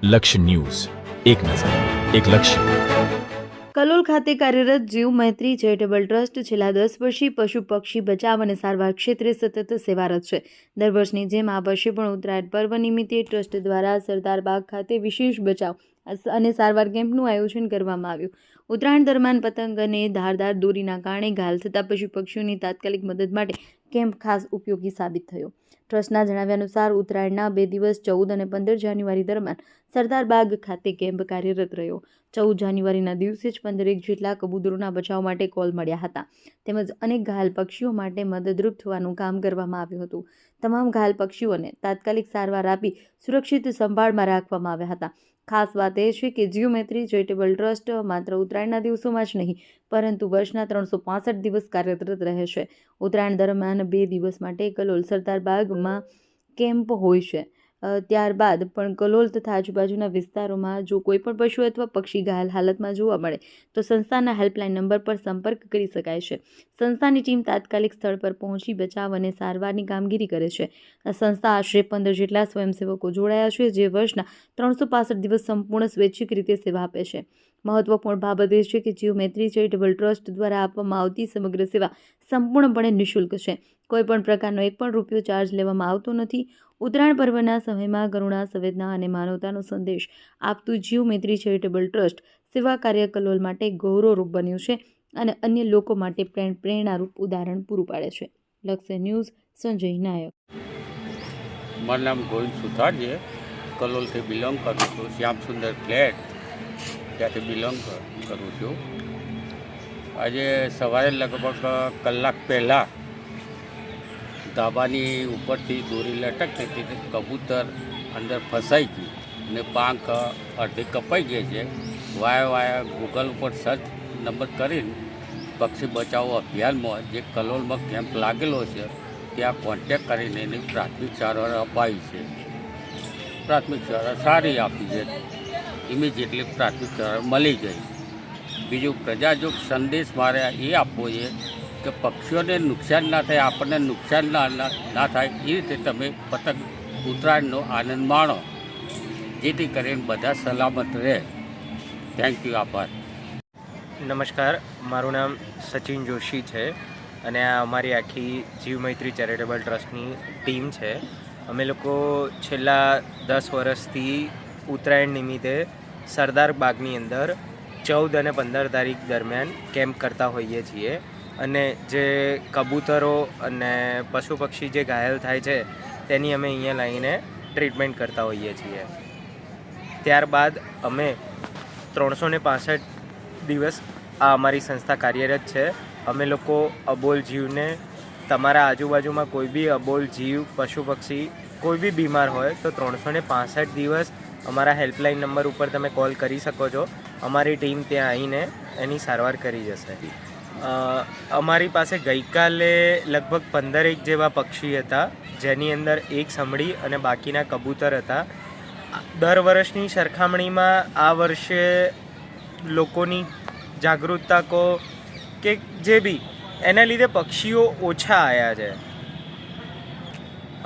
લક્ષ્ય ન્યૂઝ, એક નજર, એક લક્ષ્ય. કલોલ ખાતે કાર્યરત જીવ મૈત્રી ચેરિટેબલ ટ્રસ્ટ છેલ્લા 10 વર્ષથી પશુ પક્ષી બચાવ અને સારવાર ક્ષેત્રે સતત સેવારત છે. દર વર્ષની જેમ આ વર્ષે પણ ઉત્તરાયણ પર્વ નિમિત્તે ટ્રસ્ટ દ્વારા સરદાર બાગ ખાતે વિશેષ બચાવ અને સારવાર કેમ્પનું આયોજન કરવામાં આવ્યું. ઉત્તરાયણ દરમિયાન પતંગ અને ધારદાર દોરીના કારણે ઘાયલ થતા પશુ પક્ષીઓની તાત્કાલિક મદદ માટે કેમ્પ ખાસ ઉપયોગી સાબિત થયો. ટ્રસ્ટના જણાવ્યા અનુસાર ઉત્તરાયણના 2 દિવસ 14 અને 15 જાન્યુઆરી દરમિયાન સરદાર બાગ ખાતે કેમ્પ કાર્યરત રહ્યો. 14 જાન્યુઆરીના દિવસે જ 15 જેટલા કબૂતરોના બચાવ માટે કોલ મળ્યા હતા. તેમજ અનેક ઘાયલ પક્ષીઓ માટે મદદરૂપ થવાનું કામ કરવામાં આવ્યું હતું. તમામ ઘાયલ પક્ષીઓને તાત્કાલિક સારવાર આપી સુરક્ષિત સંભાળમાં રાખવામાં આવ્યા હતા. ખાસ વાત એ છે કે જીવ મૈત્રી ચેરિટેબલ ટ્રસ્ટ માત્ર ઉત્તરાયણના દિવસોમાં જ નહીં પરંતુ વર્ષના 365 દિવસ કાર્યરત રહે છે. ઉત્તરાયણ દરમિયાન 2 દિવસ માટે કલોલ સરદાર બાગમાં કેમ્પ હોય છે. ત્યારબાદ પણ કલોલ તથા આજુબાજુના વિસ્તારોમાં જો કોઈ પણ પશુ અથવા પક્ષી ઘાયલ હાલતમાં જોવા મળે તો સંસ્થાના હેલ્પલાઇન નંબર પર સંપર્ક કરી શકાય છે. સંસ્થાની ટીમ તાત્કાલિક સ્થળ પર પહોંચી બચાવ અને સારવારની કામગીરી કરે છે. આ સંસ્થા આશરે 15 જેટલા સ્વયંસેવકો જોડાયા છે, જે વર્ષના 365 દિવસ સંપૂર્ણ સ્વૈચ્છિક રીતે સેવા આપે છે. મહત્વપૂર્ણ બાબત એ છે કે જીવ મૈત્રી ચેરિટેબલ ટ્રસ્ટ દ્વારા આપવામાં આવતી સમગ્ર સેવા સંપૂર્ણપણે નિઃશુલ્ક છે. કોઈપણ પ્રકારનો એક પણ રૂપિયો ચાર્જ લેવામાં આવતો નથી. ઉત્તરાયણ પર્વના સમયમાં કરુણા, સંવેદના અને માનવતાનો સંદેશ આપતું જીવ મૈત્રી ચેરિટેબલ ટ્રસ્ટ સેવા કાર્ય કલોલ માટે ગૌરવરૂપ બન્યું છે અને અન્ય લોકો માટે પ્રેરણારૂપ ઉદાહરણ પૂરું પાડે છે. લક્ષ્ય ન્યૂઝ, સંજય નાયક. મારું નામ ગોવિંદ સુથાર છે. કલોલથી બિલોંગ કરું છું. શ્યામ સુંદર ફ્લેટ ત્યાંથી બિલોંગ કરું છું. આજે સવારે લગભગ કલાક પહેલાં ધાબાની ઉપરથી દોરી લટકતી હતી, કબૂતર અંદર ફસાઈ ગયું અને પાંખ અડધી કપાઈ ગઈ છે. વાયા ગૂગલ ઉપર સર્ચ નંબર કરીને પક્ષી બચાવો અભિયાનમાં જે કલોલમાં કેમ્પ લાગેલો છે ત્યાં કોન્ટેક કરીને એની પ્રાથમિક સારવાર અપાવી છે. પ્રાથમિક સારવાર સારી આપી છે. ઇમિડિયેટલી પ્રાથમિક સારવાર મળી ગઈ. બીજું પ્રજાજોગ સંદેશ મારે એ આપવો છે કે પક્ષીઓને નુકસાન ના થાય, આપણને નુકસાન ના થાય એ રીતે તમે પતંગ ઉત્તરાયણનો આનંદ માણો, જેથી કરીને બધા સલામત રહે. Thank you. આભાર. નમસ્કાર, મારું નામ સચિન જોશી છે અને આ અમારી આખી જીવ મૈત્રી ચેરિટેબલ ટ્રસ્ટની ટીમ છે. અમે લોકો છેલ્લા 10 વર્ષથી ઉત્તરાયણ નિમિત્તે સરદાર બાગની અંદર 14 અને 15 તારીખ દરમિયાન કેમ્પ કરતા હોઈએ છીએ અને જે કબૂતરો અને પશુ પક્ષી જે ઘાયલ થાય છે તેની અમે અહીંયા લાવીને ટ્રીટમેન્ટ કરતા હોઈએ છીએ. ત્યારબાદ અમે 365 દિવસ આ અમારી સંસ્થા કાર્યરત છે. અમે લોકો અબોલ જીવને, તમારા આજુબાજુમાં કોઈ બી અબોલ જીવ, પશુ પક્ષી કોઈ બી બીમાર હોય તો 365 દિવસ અમારા હેલ્પલાઇન નંબર ઉપર તમે કોલ કરી શકો છો. અમારી ટીમ ત્યાં આવીને એની સારવાર કરી જશે. અમારી પાસે ગઈકાલે લગભગ 15 જેવા પક્ષી હતા, જેની અંદર એક સમડી અને બાકીના કબૂતર હતા. દર વર્ષની સરખામણીમાં આ વર્ષે લોકોની જાગૃતતા કહો કે જે બી એના લીધે પક્ષીઓ ઓછા આવ્યા છે.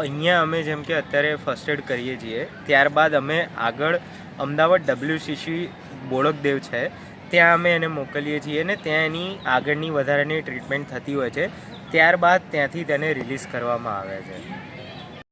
અહીંયા અમે જેમ કે અત્યારે ફર્સ્ટ એડ કરીએ છીએ, ત્યારબાદ અમે આગળ અમદાવાદ WCC બોડકદેવ છે ત્યાં અમે એને મોકલીએ છીએ અને ત્યાં એની આગળની વધારાની ટ્રીટમેન્ટ થતી હોય છે. ત્યારબાદ ત્યાંથી તેને રિલીઝ કરવામાં આવે છે.